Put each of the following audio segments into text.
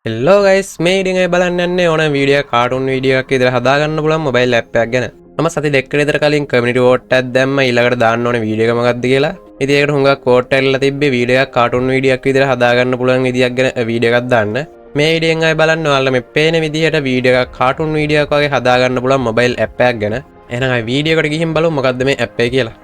Hello guys, මේ ඉතින් ඔය බලන්න යන්නේ ඕන වීඩියෝ කාටුන් වීඩියෝ එකක් විතර හදාගන්න පුළුවන් මොබයිල් ඇප් එකක් ගැන. මම සති දෙකකට විතර කලින් කමියුනිටි වෝට් එකක් දැම්ම ඊළඟට දාන්න ඕනේ වීඩියෝ එක මොකක්ද කියලා. ඉතින් ඒකට හුඟක් වෝට් ඇරලා තිබ්බේ වීඩියෝ එකක් කාටුන් වීඩියෝ එකක් විතර හදාගන්න පුළුවන් විදියක් ගැන වීඩියෝ එකක් දාන්න. මේ වීඩියෝෙන් අය බලන්න ඔයාලා මේ පේන විදිහට වීඩියෝ එකක් කාටුන් වීඩියෝ එකක් වගේ හදාගන්න පුළුවන් මොබයිල් ඇප් එකක් ගැන. එහෙනම් අය වීඩියෝ එකට ගිහින් බලමු මොකක්ද මේ ඇප් එක කියලා.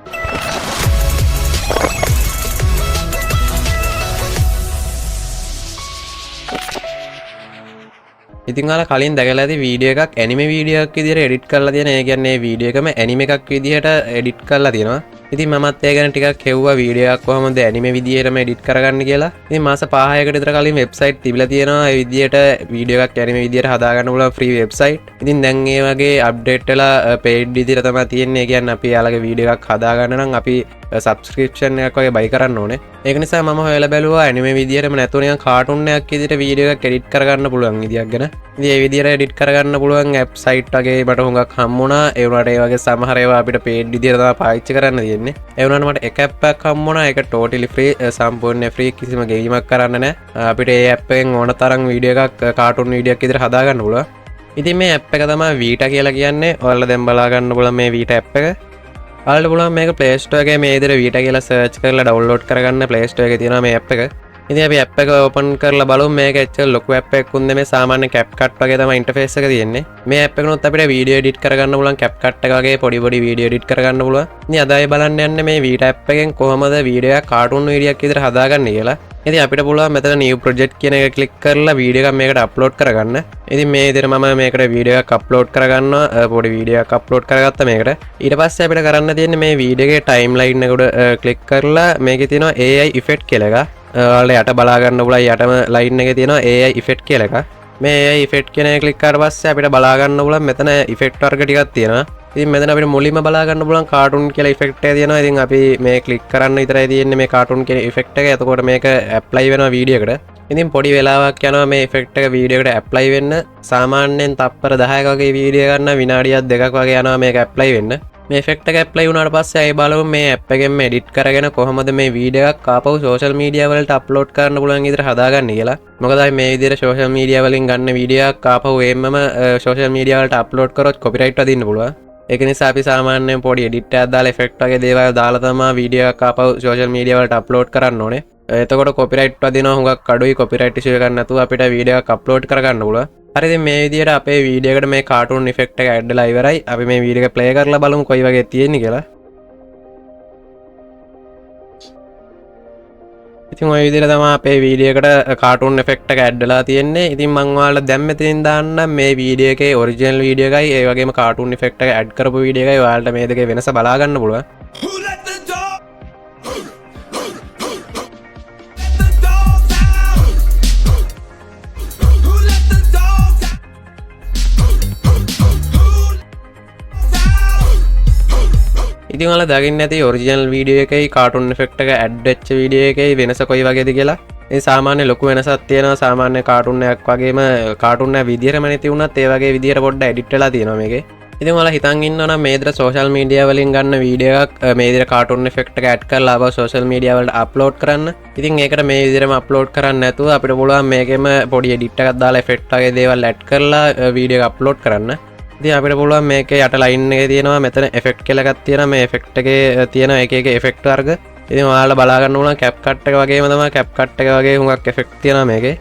ඉතින් ඔයාලා කලින් දැකලා ඇති වීඩියෝ එකක් ඇනිමේ වීඩියෝ එකක් විදිහට එඩිට් කරලා තියෙන. ඒ කියන්නේ මේ වීඩියෝ එකම ඇනිමේ එකක් විදිහට එඩිට් කරලා තියෙනවා. ඉතින් මමත් ඒ ගැන ටිකක් හෙව්වා වීඩියෝ එකක් කොහොමද ඇනිමේ විදිහටම එඩිට් කරගන්න කියලා. ඉතින් මාස 5-6කට විතර කලින් වෙබ්සයිට් තිබිලා තියෙනවා. ඒ විදිහට වීඩියෝ එකක් ඇනිමේ විදිහට හදාගන්න පුළුවන් ෆ්‍රී වෙබ්සයිට්. ඉතින් දැන් ඒ වගේ අප්ඩේට් වෙලා පේඩ් විදිහට තමයි තියෙන්නේ. ඒ කියන්නේ අපි යාළගේ වීඩියෝ එකක් හදාගන්න නම් අපි සබ්ස්ක්‍රිප්ෂන් එකක් වගේ බයි කරන්න ඕනේ. ඒක නිසා මම හොයලා බැලුවා ඇනිමේ විදිහටම නැතුව නිකන් කාටුන් එකක් විදිහට වීඩියෝ එකක් එඩිට් කරගන්න පුළුවන් විදියක් ගැන. ඉතින් ඒ විදිහට එඩිට් කරගන්න පුළුවන් ඇප් සයිට් වගේ මට හුඟක් හම්බුණා. ඒ වුණාට ඒ වගේ සමහර ඒවා අපිට පේඩ් විදිහට තමයි පාවිච්චි කරන්න තියෙන්නේ. ඒ වුණාට මට එක ඇප් එකක් හම්බුණා. ඒක ටෝටලි ෆ්‍රී, සම්පූර්ණ ෆ්‍රී, කිසිම ගේමක් කරන්න නැහැ. අපිට ඒ ඇප් එකෙන් ඕන තරම් වීඩියෝ එකක් කාටුන් වීඩියෝ එකක් විදිහට හදාගන්න පුළුවන්. ඉතින් මේ ඇප් එක තමයි වීටා කියලා කියන්නේ. ඔයාලා දැන් බලා ගන්න පුළුවන් මේ වීටා ඇප් එක. ඔයාලට පුළුවන් මේක Play Store එකේ මේ විදිහට වීටා කියලා සර්ච් කරලා ඩවුන්ලෝඩ් කරගන්න. Play Store එකේ තියෙනවා මේ ඇප් එක. ඉතින් අපි ඇප් එක ඕපන් කරලා බලමු. මේක ඇත්තට ලොකු ඇප් එකක් උන්නේ මේ සාමාන්‍ය CapCut වගේ තමයි ඉන්ටර්ෆේස් එක තියෙන්නේ. මේ ඇප් එකනොත් අපිට වීඩියෝ එඩිට් කරගන්න පුළුවන්. CapCut එක වගේ පොඩි වීඩියෝ එඩිට් කරගන්න පුළුවන්. ඉතින් අද අය බලන්න යන්නේ මේ වීටා ඇප් එකෙන් කොහොමද වීඩියෝ එක කාටුන් වීඩියෝ එකක් විදිහට හදාගන්නේ කියලා. ඉතින් අපිට පුළුවන් මෙතන new project කියන එක ක්ලික් කරලා වීඩියෝ එකක් මේකට අප්ලෝඩ් කරගන්න. ඉතින් මේ විදිහට මම මේකට වීඩියෝ එකක් අප්ලෝඩ් කරගන්නවා. පොඩි වීඩියෝ එකක් අප්ලෝඩ් කරගත්තා මේකට. ඊට පස්සේ අපිට කරන්න තියෙන්නේ මේ වීඩියෝ එකේ ටයිම්ලයින් එක උඩ ක්ලික් කරලා මේකේ තියෙනවා AI effect කියලා එකක්. ඔයාලා යට බලා ගන්න පුළුවන් යටම ලයින් එකේ තියෙනවා AI effect කියලා එකක්. මේ AI effect කියන එක ක්ලික් කරලා පස්සේ අපිට බලා ගන්න පුළුවන් මෙතන effect වර්ග ටිකක් තියෙනවා. ඉතින් මෙතන අපිට මුලින්ම බලා ගන්න පුළුවන් කාටුන් කියලා effect එක තියෙනවා. ඉතින් අපි මේ ක්ලික් කරන්න විතරයි තියෙන්නේ මේ කාටුන් කියන effect එක. එතකොට මේක apply වෙනවා වීඩියෝ එකට. ඉතින් පොඩි වෙලාවක් යනවා මේ effect එක වීඩියෝ එකට apply වෙන්න. සාමාන්‍යයෙන් තප්පර 10ක වගේ වීඩියෝ ගන්න විනාඩියක් දෙකක් වගේ යනවා මේක apply වෙන්න. මේ effect එක apply වුණාට පස්සේ ආයෙ බලමු මේ app එකෙන් edit කරගෙන කොහොමද මේ වීඩියෝ එකක් ආපහු social media වලට upload කරන්න පුළුවන් විදිහට හදාගන්නේ කියලා. මොකද අපි මේ විදිහට social media වලින් ගන්න වීඩියෝ එකක් ආපහු එම්මම social media වලට upload කරොත් copyright වදින්න පුළුවන්. ඒක නිසා අපි සාමාන්‍යයෙන් පොඩි edit එකක් දාලා effect වගේ දේවල් දාලා තමයි වීඩියෝ එකක් ආපහු social media වලට upload කරන්න ඕනේ. එතකොට copyright වදිනවා හුඟක් අඩුයි. copyright issue එකක් නැතුව අපිට වීඩියෝ එකක් upload කරගන්න පුළුවන්. හරි ඉතින් මේ විදිහට අපේ වීඩියෝ එකට මේ කාටුන් ඉෆෙක්ට් එක ඇඩ් වෙලා ඉවරයි. අපි මේ වීඩියෝ එක ප්ලේ කරලා බලමු කොයි වගේ තියෙන්නේ කියලා. ඉතින් ওই විදිහට තමයි අපේ වීඩියෝ එකට කාටුන් ඉෆෙක්ට් එක ඇඩ් වෙලා තියෙන්නේ. ඉතින් මම ඔයාලට දැන් මෙතනින් දාන්නම් මේ වීඩියෝ එකේ ඔරිජිනල් වීඩියෝ එකයි ඒ වගේම කාටුන් ඉෆෙක්ට් එක ඇඩ් කරපු වීඩියෝ එකයි ඔයාලට මේ දෙකේ වෙනස බලා ගන්න පුළුවන්. ඉතින් ඔයාලා දකින්න ඇති ඔරිජිනල් වීඩියෝ එකයි කාටුන් ඉෆෙක්ට් එක ඇඩ් වෙච්ච වීඩියෝ එකයි වෙනස කොයි වගේද කියලා. ඒ සාමාන්‍ය ලොකු වෙනසක් තියෙනවා. සාමාන්‍ය කාටුන් එකක් වගේම කාටුන් එක විදියටම නැති වුණත් ඒ වගේ විදියට පොඩ්ඩක් එඩිට් වෙලා තියෙනවා මේකේ. ඉතින් ඔයාලා හිතන් ඉන්නවා නම් මේ විදිහට සෝෂල් මීඩියා වලින් ගන්න වීඩියෝ එකක් මේ විදිහට කාටුන් ඉෆෙක්ට් එක ඇඩ් කරලා ආව සෝෂල් මීඩියා වලට අප්ලෝඩ් කරන්න. ඉතින් ඒකට මේ විදිහටම අප්ලෝඩ් කරන්න නැතුව අපිට පුළුවන් මේකෙම පොඩි එඩිට් එකක් දාලා ඉෆෙක්ට් වගේ දේවල් ඇඩ් කරලා වීඩියෝ එක අප්ලෝඩ් කරන්න. ඉතින් අපිට පුළුවන් මේකේ යට ලයින් එකේ තියෙනවා මෙතන effect කියලා එකක් තියෙනවා. මේ effect එකේ තියෙන එක effect වර්ග. ඉතින් ඔයාලා බලා ගන්න ඕන CapCut එක වගේම තමයි CapCut එක වගේ හුඟක් effect තියෙනවා මේකේ.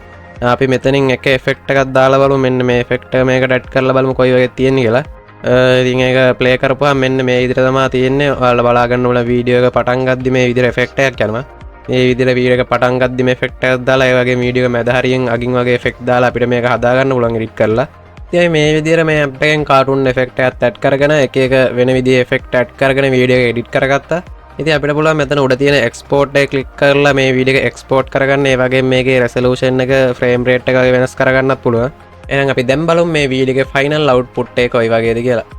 අපි මෙතනින් එක effect එකක් දාලා බලමු. මෙන්න මේ effect එක මේකට add කරලා බලමු කොයි වගේ තියෙන්නේ කියලා. ඉතින් ඒක play කරපුවාම මෙන්න මේ විදිහට තමයි තියෙන්නේ. ඔයාලා බලා ගන්න ඕන වීඩියෝ එක පටන් ගද්දි මේ විදිහට effect එකක් යනවා. මේ විදිහට වීඩියෝ එක පටන් ගද්දි මේ effect එකක් දාලා ඒ වගේ වීඩියෝ එක මැද හරියෙන් අගින් වගේ effect දාලා අපිට මේක හදා ගන්න පුළුවන් edit කරලා. ඉතින් මේ විදිහට මේ ඇප් එකෙන් කාටුන් ඉෆෙක්ට් එකක් ඇඩ් කරගෙන එක වෙන විදිහේ ඉෆෙක්ට් ඇඩ් කරගෙන වීඩියෝ එක එඩිට් කරගත්තා. ඉතින් අපිට පුළුවන් මෙතන උඩ තියෙන එක්ස්පෝර්ට් එක ක්ලික් කරලා මේ වීඩියෝ එක එක්ස්පෝර්ට් කරගන්න. ඒ වගේම මේකේ රෙසලූෂන් එක ෆ්‍රේම් රේට් එක වගේ වෙනස් කරගන්නත් පුළුවන්. එහෙනම් අපි දැන් බලමු මේ වීඩියෝ එකේ ෆයිනල් අවුට්පුට් එක කොයි වගේද කියලා.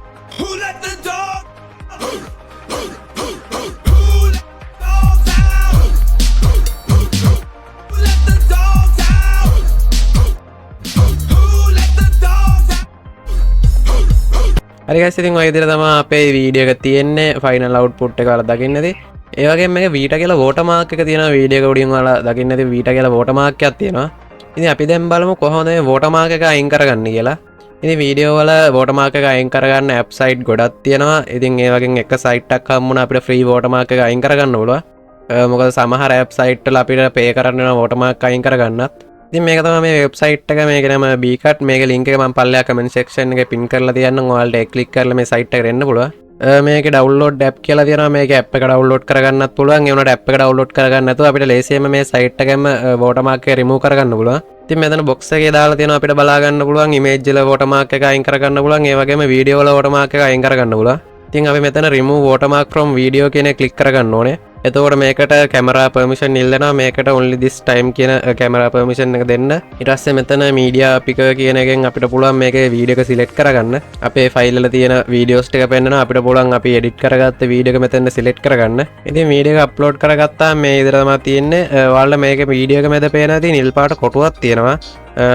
හරි guys, ඉතින් ඔය විදිහට තමයි අපේ වීඩියෝ එක තියෙන්නේ. ෆයිනල් අවුට්පුට් එක ඔයාලා දකින්නදී. ඒ වගේම මේක වීටා කියලා වෝටර්මාර්ක් එක තියෙනවා වීඩියෝ එක උඩින් ඔයාලා දකින්න ඇති වීටා කියලා වෝටර්මාර්ක් එකක් තියෙනවා. ඉතින් අපි දැන් බලමු කොහොමද මේ watermark එක අයින් කරගන්නේ කියලා. ඉතින් වීඩියෝ වල watermark එක අයින් කරගන්න app site ගොඩක් තියෙනවා. ඉතින් ඒ වගේ එක site එකක් හම්බුණා අපිට free watermark එක අයින් කරගන්න පුළුවන්. මොකද සමහර app site වල අපිට pay කරන්න වෙනවා watermark අයින් කරගන්නත්. ඉතින් මේක තමයි මේ website එක. මේක නම bcat. මේකේ link එක මම පල්ලෙහා comment section එකේ pin කරලා තියන්නම්. ඔයාලට ඒක click කරලා මේ site එකට එන්න පුළුවන්. මේක download app කියලා තියෙනවා. මේක app එක download කරගන්නත් පුළුවන්. ඒ වුණාට app එක download කරගන්න නැතුව අපිට ලේසියෙන්ම මේ site එකෙන්ම watermark එක remove කරගන්න පුළුවන්. ඉතින් මෙතන box එකේ දාලා තියෙනවා අපිට බලා ගන්න පුළුවන් image වල watermark එක අයින් කරගන්න පුළුවන්. ඒ වගේම video වල watermark එක අයින් කරගන්න පුළුවන්. ඉතින් අපි මෙතන remove watermark from video කියන එක click කරගන්න ඕනේ. එතකොට මේකට camera permission ඉල්ලනවා. මේකට only this time කියන camera permission එක දෙන්න. ඊට පස්සේ මෙතන media picker කියන එකෙන් අපිට පුළුවන් මේකේ video එක select කරගන්න. අපේ file වල තියෙන videos ටික පෙන්නනවා. අපිට පුළුවන් අපි edit කරගත්ත video එක මෙතන select කරගන්න. ඉතින් video එක upload කරගත්තාම මේ විදිහට තමයි තියෙන්නේ. ඔයාලා මේකේ video එක මැද පේන තියෙන නිල් පාට කොටුවක් තියෙනවා.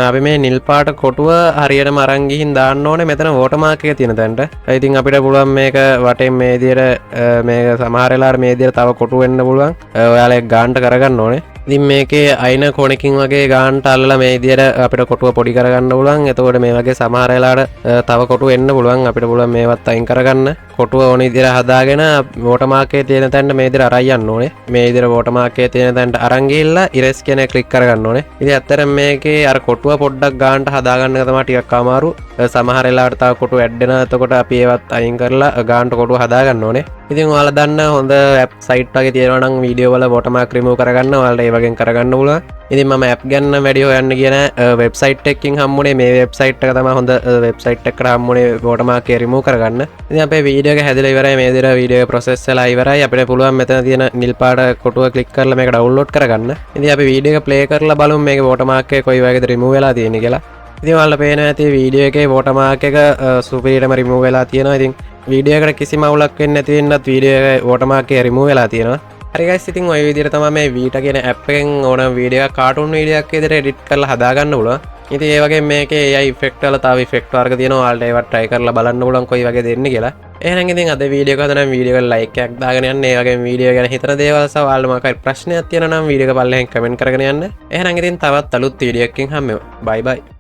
අපි මේ නිල් පාට කොටුව හරියටම අරන් ගිහින් දාන්න ඕනේ මෙතන watermark එක තියෙන තැනට. ඉතින් අපිට පුළුවන් මේක වටෙන් මේ විදිහට මේක සමහර වෙලාවට මේ විදිහට තව කොටු වෙන්න පුළුවන්. ඔයාලා ඒක ගානට කරගන්න ඕනේ. ඉතින් මේකේ අයින කොනකින් වගේ ගානට අල්ලලා මේ විදිහට අපිට කොටුව පොඩි කරගන්න පුළුවන්. එතකොට මේ වගේ සමහර වෙලාවට තව කොටු එන්න පුළුවන්. අපිට පුළුවන් මේවත් අයින් කරගන්න. කොටුව ඕන විදිහට හදාගෙන watermark එකේ තියෙන තැනට මේ විදිහට අරන් යන්න ඕනේ. මේ විදිහට watermark එකේ තියෙන තැනට අරන් ගිහිල්ලා erase කියන එක ක්ලික් කරගන්න ඕනේ. ඉතින් ඇත්තටම මේකේ අර කොටුව පොඩ්ඩක් ගානට හදාගන්න එක තමයි ටිකක් අමාරු. සමහර වෙලාවට තව කොටු ඇඩ් වෙනවා. එතකොට අපි ඒවත් අයින් කරලා ගානට කොටුව හදාගන්න ඕනේ. ඉතින් ඔයාලා දන්න හොඳ app site වගේ තියෙනවා නම් වීඩියෝ වල watermark remove කරගන්න ඔයාලට ඒ වගේ කරගන්න පුළුවන්. ඉතින් මම app ගැන වැඩි හොයන්න කියන website එකකින් හම්බුනේ මේ website එක තමයි හොඳ website එකකට හම්බුනේ watermark එක remove කරගන්න. ඉතින් අපේ වීඩියෝ එක හැදලා ඉවරයි. මේ විදිහට වීඩියෝ එක process වෙලා ඉවරයි. අපිට පුළුවන් මෙතන තියෙන නිල් පාට කොටුව click කරලා මේක download කරගන්න. ඉතින් අපි වීඩියෝ එක play කරලා බලමු මේකේ watermark එක කොයි වගේද remove වෙලා තියෙන්නේ කියලා. ඉතින් ඔයාලට පේනවා ඇති වීඩියෝ එකේ watermark එක සුපිරියටම remove වෙලා තියෙනවා. ඉතින් වීඩියෝ එකට කිසිම අවුලක් වෙන්නේ නැති වෙන්නත් වීඩියෝ එකේ watermark එක remove වෙලා තියෙනවා. හරි guys, ඉතින් ඔය විදිහට තමයි මේ Vita කියන app එකෙන් ඕනම වීඩියෝ එකක් කාටුන් වීඩියෝ එකක් විදිහට edit කරලා හදාගන්න පුළුවන්. ඉතින් ඒ වගේ මේකේ AI effect වල තව effect වර්ග තියෙනවා. ඔයාලට ඒවත් try කරලා බලන්න පුළුවන් කොයි වගේ දෙන්නේ කියලා. එහෙනම් ඉතින් අද වීඩියෝ එක හදනම් වීඩියෝ එකට like එකක් දාගෙන යන්න. ඒ වගේම වීඩියෝ ගැන හිතන දේවල් සහ ඔයාලට මොකක්ද ප්‍රශ්නයක් තියෙනවා නම් වීඩියෝ එක පල්ලෙහෙන් comment කරගෙන යන්න. එහෙනම් ඉතින් තවත් අලුත් වීඩියෝ එකකින් හම්බෙමු. bye bye.